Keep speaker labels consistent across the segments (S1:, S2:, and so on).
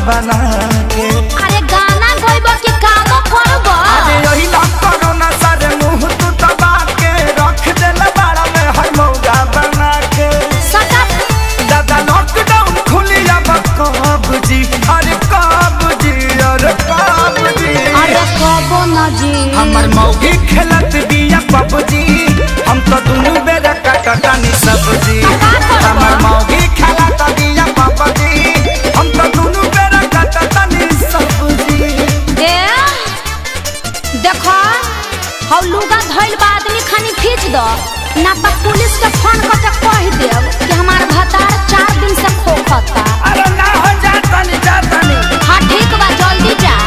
S1: बना के।
S2: अरे गाना गइबो कि काम करबो?
S1: अरे यही ना करो ना सारे मुंह तू दबा के रख देला बाड़ा में हर मौका बना के।
S2: सटा
S1: दादा लॉकडाउन खुली अब कब जी, अरे कब जी, अरे कब जी।
S2: अरे कबो ना जी
S1: हमर मौगी खेलत बिया पबजी, हम तो दुनू बेरा काटतानी सब्जी। हमर मौगी खेलत बिया पबजी, हम तो दुनू बेरा काटतानी सब्जी।
S2: देखो हौ लुगा धइल बा आदमी खानी खींच दो ना तो पुलिस के फोन करके कह देब कि हमार भतार 4 दिन से खोखता।
S1: अरे ना हो जातानी जातानी।
S2: हाँ ठीक बा जल्दी जा।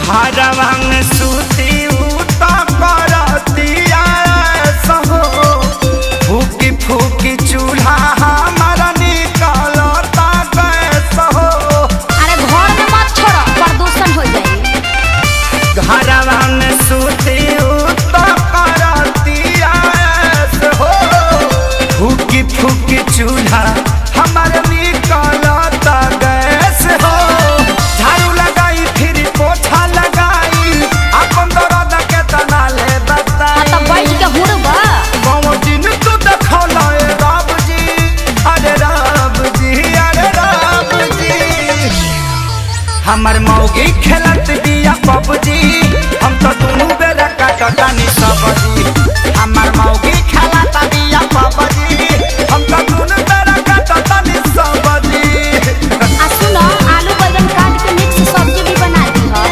S1: घरवा में सूती उता करतिया सहो, फूकी फूकी चूल्हा हमारा निकलता गैस हो।
S2: अरे घर में मत छोड़ो प्रदूषण हो जाई।
S1: घरवा में सूती उता करतिया सहो, फूकी फूकी चूल्हा हमारा निकलता गैस हो। झाड़ू लगाई फिर पोछा लगाई, अपन दर्द के तना ले बताई।
S2: हाँ तो बैठ के हुड़बा।
S1: बाबू जी ने तो देखौला ए रब जी, अरे रब जी, अरे रब जी। हमर मौगी खेलत बिया पबजी, हम तो दुनू बेरा काटतानी सब्जी। हमर मौगी खेलत बिया पबजी, हम तो दुनू बेरा काटतानी सब्जी।
S2: आ सुनो आलू बैंगन काट के मिक्स सब्जी भी बना दी हो।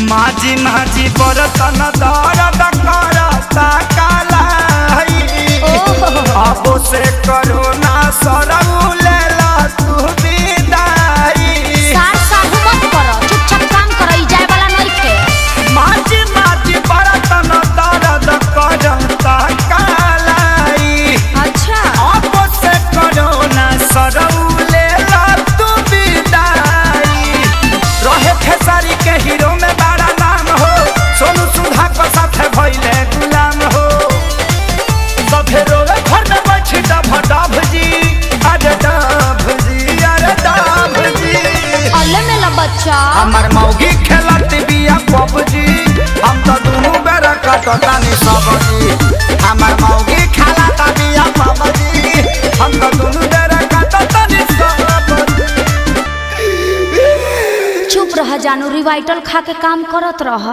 S1: माझी माझी बरतन दर्द करता कालाई, अब से करो ना सरऊ लेला तू विदाई।
S2: सार साहू मत करो चुपचाप काम करो ई जाए वाला नहीं खे।
S1: माझी माझी बरतन दर्द करता कालाई,
S2: अच्छा
S1: अब से करो ना सरऊ लेला तू विदाई। रहे खेसारी के हीरो में बड़ा नाम हो, सोनू सुधा को साथे भइले गुलाम हो। सभे रोवे घर में बैठी डभ डभ जी, अरे डभ जी, अरे डभ जी।
S2: अल्ले मेला बच्चा
S1: हमर मौगी खेलत बिया पबजी, हम तो दुनू बेरा काटतानी सब्जी। हमर मौगी खेलत बिया पबजी, हम तो दुनू बेरा काटतानी सब्जी।
S2: चुप रह जानू रिवाइटल खा के काम करत रह।